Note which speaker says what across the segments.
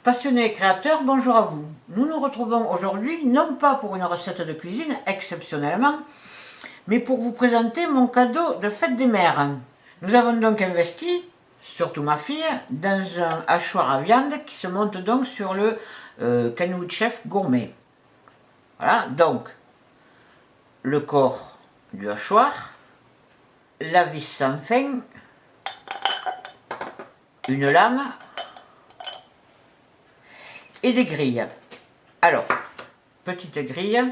Speaker 1: Passionnés et créateurs, bonjour à vous. Nous nous retrouvons aujourd'hui, non pas pour une recette de cuisine, exceptionnellement, mais pour vous présenter mon cadeau de fête des mères. Nous avons donc investi, surtout ma fille, dans un hachoir à viande qui se monte donc sur le Kenwood Chef Gourmet. Voilà, donc, le corps du hachoir, la vis sans fin, une lame, et des grilles. Alors, petite grille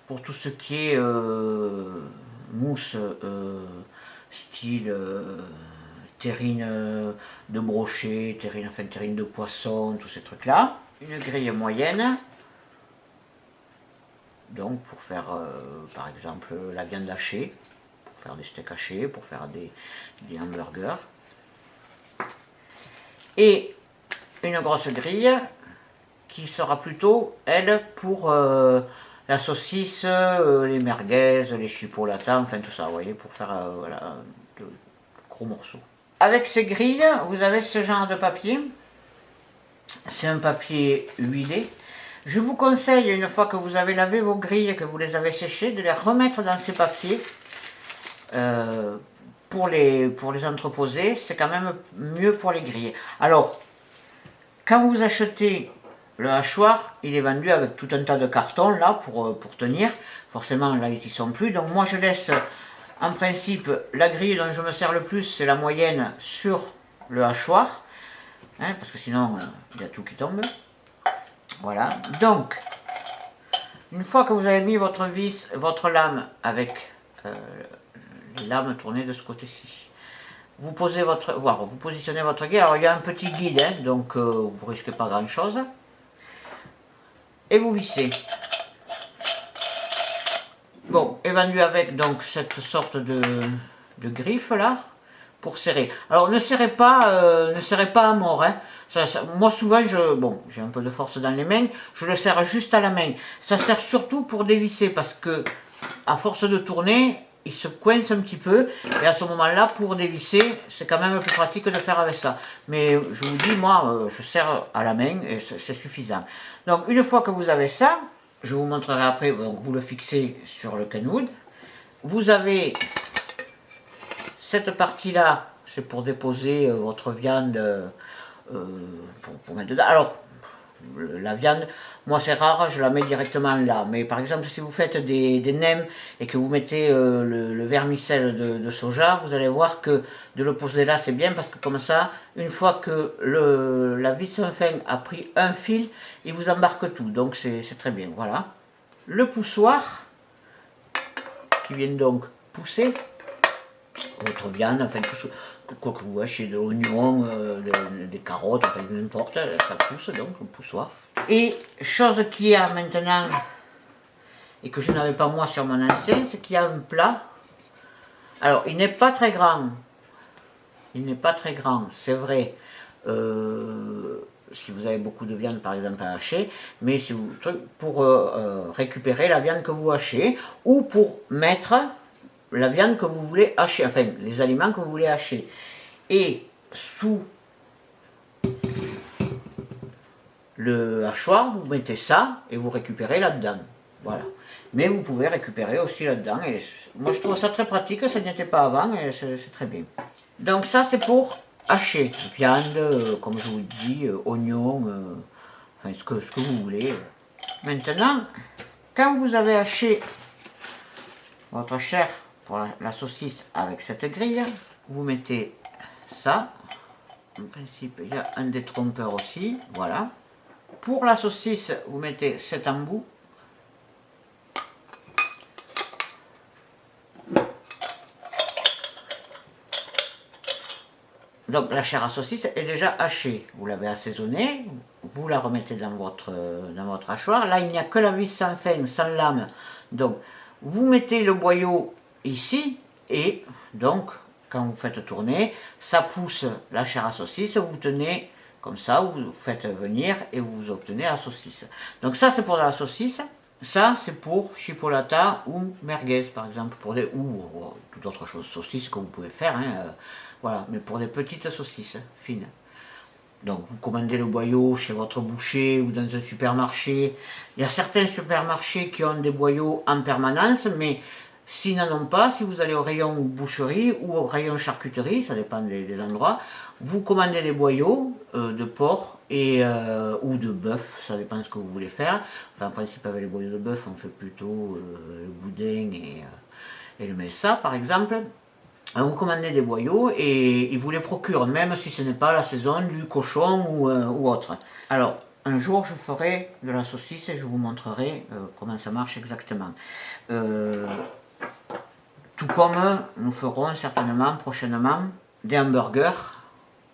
Speaker 1: pour tout ce qui est mousse style terrine de brochet, terrine de poisson, tous ces trucs là. Une grille moyenne, donc pour faire par exemple la viande hachée, pour faire des steaks hachés, pour faire des hamburgers. Et une grosse grille qui sera plutôt, elle, pour la saucisse, les merguez, les chipolatas, enfin tout ça, vous voyez, pour faire voilà, de gros morceaux. Avec ces grilles, vous avez ce genre de papier. C'est un papier huilé. Je vous conseille, une fois que vous avez lavé vos grilles, que vous les avez séchées, de les remettre dans ces papiers pour les entreposer. C'est quand même mieux pour les grilles. Alors, quand vous achetez le hachoir, il est vendu avec tout un tas de cartons là pour tenir. Forcément, là, ils n'y sont plus. Donc moi, je laisse en principe la grille dont je me sers le plus, c'est la moyenne sur le hachoir. Hein, parce que sinon, il y a tout qui tombe. Voilà. Donc, une fois que vous avez mis votre vis, votre lame avec les lames tournées de ce côté-ci, vous posez vous positionnez votre guide. Alors il y a un petit guide, hein, donc vous ne risquez pas grand-chose. Et vous vissez. Bon, et vendu avec donc cette sorte de griffe là pour serrer. Alors ne serrez pas à mort. Hein. Moi souvent j'ai un peu de force dans les mains, je le serre juste à la main. Ça sert surtout pour dévisser parce que à force de tourner, il se coince un petit peu, et à ce moment-là, pour dévisser, c'est quand même plus pratique de faire avec ça. Mais je vous dis, moi, je serre à la main, et c'est suffisant. Donc, une fois que vous avez ça, je vous montrerai après, donc vous le fixez sur le Kenwood. Vous avez cette partie-là, c'est pour déposer votre viande, pour mettre dedans. Alors, la viande, moi c'est rare, je la mets directement là. Mais par exemple, si vous faites des nems et que vous mettez le vermicelle de soja, vous allez voir que de le poser là, c'est bien parce que comme ça, une fois que la vis sans fin a pris un fil, il vous embarque tout. Donc c'est très bien. Voilà. Le poussoir qui vient donc pousser votre viande, enfin tout ce quoi que vous achetez, de l'oignon, des carottes, enfin n'importe, ça pousse donc le poussoir. Et chose qu'il y a maintenant, et que je n'avais pas moi sur mon ancien, c'est qu'il y a un plat. Alors il n'est pas très grand, c'est vrai, si vous avez beaucoup de viande par exemple à hacher, mais si vous, pour récupérer la viande que vous hachez, ou pour mettre la viande que vous voulez hacher, enfin les aliments que vous voulez hacher. Et sous le hachoir, vous mettez ça et vous récupérez là-dedans. Voilà. Mais vous pouvez récupérer aussi là-dedans. Et moi je trouve ça très pratique, ça n'était pas avant et c'est très bien. Donc ça c'est pour hacher. Viande, comme je vous dis, oignons, enfin ce que vous voulez. Maintenant, quand vous avez haché votre chair pour la saucisse avec cette grille, vous mettez ça. En principe, il y a un détrompeur aussi, voilà. Pour la saucisse, vous mettez cet embout. Donc la chair à saucisse est déjà hachée. Vous l'avez assaisonnée, vous la remettez dans votre hachoir. Là, il n'y a que la vis sans fin, sans lame. Donc, vous mettez le boyau ici, et donc, quand vous faites tourner, ça pousse la chair à saucisse, vous tenez comme ça, vous faites venir et vous obtenez la saucisse. Donc ça c'est pour la saucisse, ça c'est pour chipolata ou merguez par exemple, ou toute autre chose, saucisse que vous pouvez faire, hein, voilà, mais pour des petites saucisses fines. Donc vous commandez le boyau chez votre boucher ou dans un supermarché. Il y a certains supermarchés qui ont des boyaux en permanence, mais s'ils n'en ont pas, si vous allez au rayon boucherie ou au rayon charcuterie, ça dépend des endroits, vous commandez des boyaux de porc ou de bœuf, ça dépend de ce que vous voulez faire. Enfin, en principe, avec les boyaux de bœuf, on fait plutôt le boudin et le melsa, par exemple. Vous commandez des boyaux et ils vous les procurent, même si ce n'est pas la saison du cochon ou autre. Alors, un jour, je ferai de la saucisse et je vous montrerai comment ça marche exactement. Tout comme nous ferons certainement prochainement des hamburgers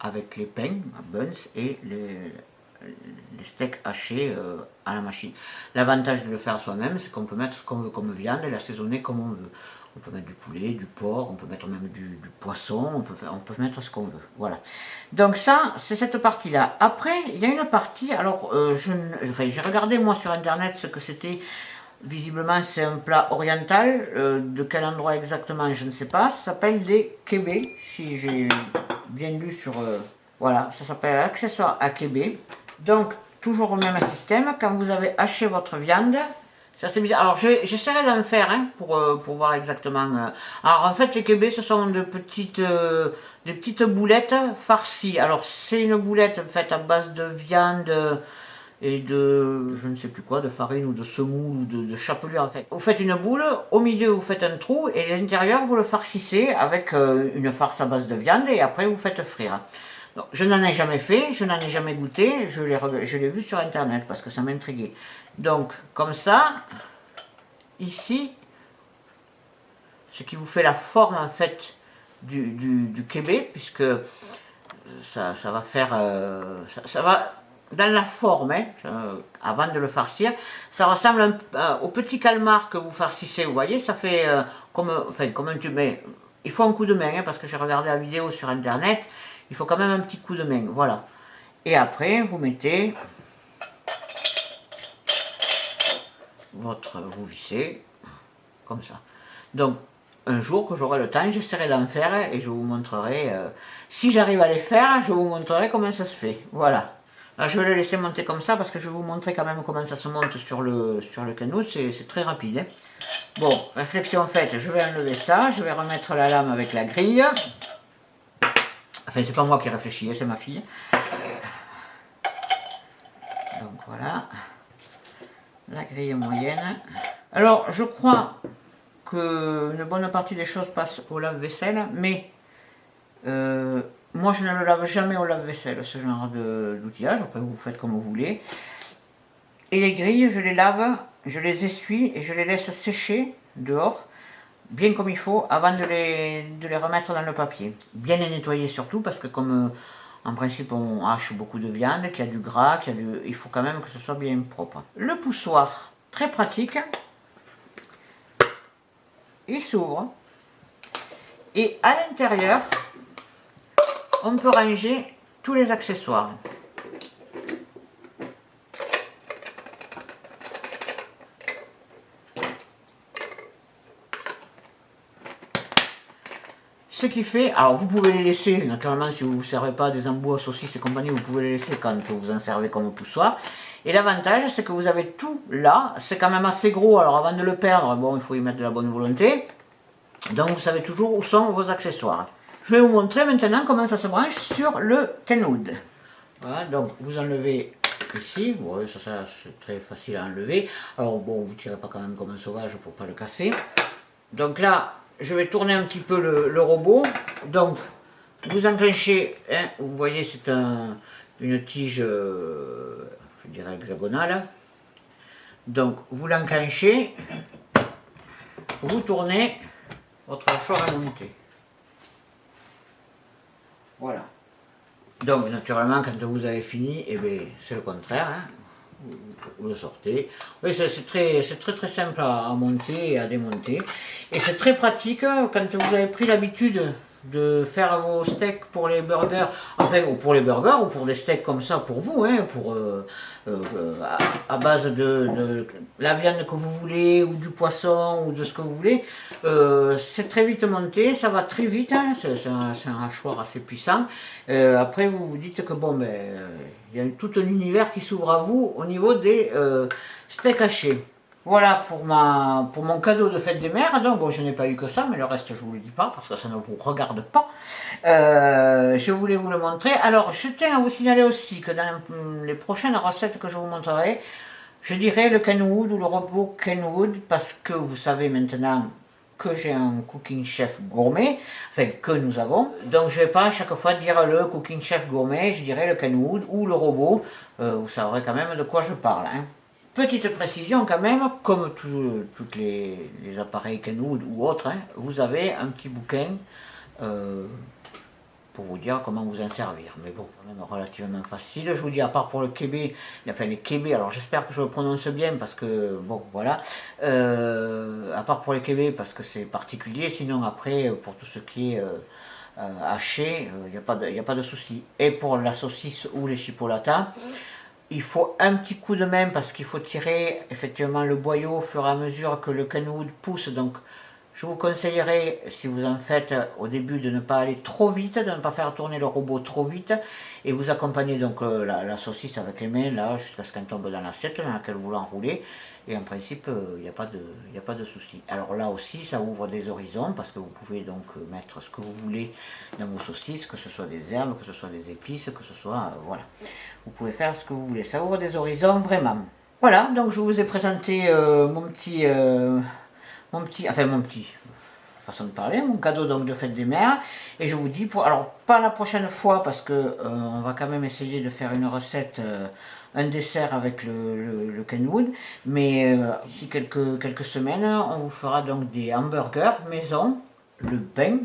Speaker 1: avec les pains, buns et les steaks hachés à la machine. L'avantage de le faire soi-même, c'est qu'on peut mettre ce qu'on veut comme viande et l'assaisonner comme on veut. On peut mettre du poulet, du porc, on peut mettre même du poisson, on peut mettre ce qu'on veut. Voilà. Donc ça, c'est cette partie-là. Après, il y a une partie, alors j'ai regardé moi sur internet ce que c'était. Visiblement, c'est un plat oriental. De quel endroit exactement, je ne sais pas. Ça s'appelle des kébés, si j'ai bien lu sur... voilà, ça s'appelle accessoire à kébé. Donc, toujours le même système. Quand vous avez haché votre viande, c'est assez bizarre. Alors, j'essaierai d'en faire pour voir exactement. Alors, en fait, les kébés, ce sont des petites boulettes farcies. Alors, c'est une boulette faite à base de viande et de, je ne sais plus quoi, de farine ou de semoule ou de chapelure en fait. Vous faites une boule, au milieu vous faites un trou et à l'intérieur vous le farcissez avec une farce à base de viande et après vous faites frire. Donc, je n'en ai jamais fait, je n'en ai jamais goûté, je l'ai vu sur internet parce que ça m'intriguait. Donc comme ça, ici, ce qui vous fait la forme en fait du kébé, puisque ça va faire, ça va dans la forme, avant de le farcir, ça ressemble au petit calmar que vous farcissez, vous voyez, ça fait comme un tube, mais il faut un coup de main, parce que j'ai regardé la vidéo sur internet, il faut quand même un petit coup de main, voilà. Et après, vous mettez vous vissez, comme ça. Donc, un jour que j'aurai le temps, j'essaierai d'en faire et je vous montrerai, si j'arrive à les faire, je vous montrerai comment ça se fait, voilà. Alors, je vais le laisser monter comme ça parce que je vais vous montrer quand même comment ça se monte sur le canot, c'est très rapide. Hein. Bon, réflexion faite, je vais enlever ça, je vais remettre la lame avec la grille. Enfin, c'est pas moi qui réfléchis, c'est ma fille. Donc voilà, la grille moyenne. Alors, je crois qu'une bonne partie des choses passent au lave-vaisselle, mais moi je ne le lave jamais au lave-vaisselle, ce genre d'outillage, après vous faites comme vous voulez. Et les grilles, je les lave, je les essuie et je les laisse sécher dehors, bien comme il faut, avant de les remettre dans le papier. Bien les nettoyer surtout, parce que comme en principe on hache beaucoup de viande, qu'il y a du gras, il faut quand même que ce soit bien propre. Le poussoir, très pratique, il s'ouvre, et à l'intérieur, on peut ranger tous les accessoires. Ce qui fait, alors vous pouvez les laisser, naturellement si vous ne vous servez pas des embouts à saucisses et compagnie, vous pouvez les laisser quand vous en servez comme poussoir. Et l'avantage c'est que vous avez tout là, c'est quand même assez gros, alors avant de le perdre, bon il faut y mettre de la bonne volonté. Donc vous savez toujours où sont vos accessoires. Je vais vous montrer maintenant comment ça se branche sur le Kenwood. Voilà, donc vous enlevez ici, ouais, ça c'est très facile à enlever. Alors bon, vous ne tirez pas quand même comme un sauvage pour ne pas le casser. Donc là, je vais tourner un petit peu le robot. Donc vous enclenchez, hein, vous voyez c'est une tige, je dirais hexagonale. Donc vous l'enclenchez, vous tournez, votre hachoir est monté. Voilà. Donc naturellement quand vous avez fini, eh bien, c'est le contraire, hein. Vous le sortez. Oui, c'est très simple à monter et à démonter. Et c'est très pratique quand vous avez pris l'habitude de faire vos steaks pour les burgers, enfin ou pour les burgers ou pour des steaks comme ça pour vous, hein, pour à base de la viande que vous voulez ou du poisson ou de ce que vous voulez. C'est très vite monté, ça va très vite, hein, c'est un hachoir assez puissant. Après vous vous dites que bon, ben il y a tout un univers qui s'ouvre à vous au niveau des steaks hachés. Voilà pour mon cadeau de fête des mères. Donc bon, je n'ai pas eu que ça, mais le reste je vous le dis pas parce que ça ne vous regarde pas. Je voulais vous le montrer. Alors je tiens à vous signaler aussi que dans les prochaines recettes que je vous montrerai, je dirais le Kenwood ou le robot Kenwood parce que vous savez maintenant que j'ai un cooking chef gourmet, enfin que nous avons. Donc je ne vais pas à chaque fois dire le cooking chef gourmet, je dirais le Kenwood ou le robot. Vous saurez quand même de quoi je parle, hein. Petite précision quand même, comme tous les appareils Kenwood ou autres, hein, vous avez un petit bouquin pour vous dire comment vous en servir. Mais bon, quand même relativement facile. Je vous dis, à part pour le kébé, enfin les kébés, alors j'espère que je le prononce bien parce que, bon, voilà. À part pour les kébés parce que c'est particulier, sinon après, pour tout ce qui est haché, il n'y a pas de souci. Et pour la saucisse ou les chipolatas, il faut un petit coup de main parce qu'il faut tirer effectivement le boyau au fur et à mesure que le Kenwood pousse. Donc je vous conseillerais, si vous en faites au début, de ne pas aller trop vite, de ne pas faire tourner le robot trop vite. Et vous accompagnez donc la saucisse avec les mains là jusqu'à ce qu'elle tombe dans l'assiette dans laquelle vous l'enroulez. Et en principe, il n'y a pas de souci. Alors là aussi, ça ouvre des horizons parce que vous pouvez donc mettre ce que vous voulez dans vos saucisses, que ce soit des herbes, que ce soit des épices, que ce soit... voilà. Vous pouvez faire ce que vous voulez. Ça ouvre des horizons, vraiment. Voilà, donc je vous ai présenté façon de parler, mon cadeau donc de fête des mères. Et je vous dis, alors pas la prochaine fois parce que on va quand même essayer de faire une recette, un dessert avec le Kenwood. Mais d'ici quelques semaines, on vous fera donc des hamburgers maison, le bun,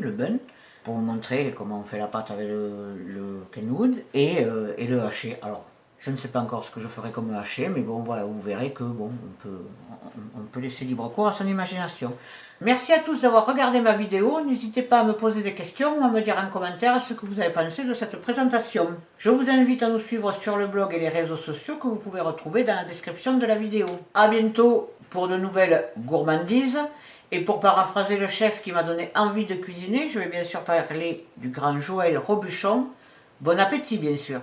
Speaker 1: pour vous montrer comment on fait la pâte avec le Kenwood et le haché. Alors, je ne sais pas encore ce que je ferai comme haché, mais bon, voilà, vous verrez que bon, on peut laisser libre cours à son imagination. Merci à tous d'avoir regardé ma vidéo. N'hésitez pas à me poser des questions ou à me dire en commentaire ce que vous avez pensé de cette présentation. Je vous invite à nous suivre sur le blog et les réseaux sociaux que vous pouvez retrouver dans la description de la vidéo. A bientôt pour de nouvelles gourmandises. Et pour paraphraser le chef qui m'a donné envie de cuisiner, je vais bien sûr parler du grand Joël Robuchon. Bon appétit bien sûr.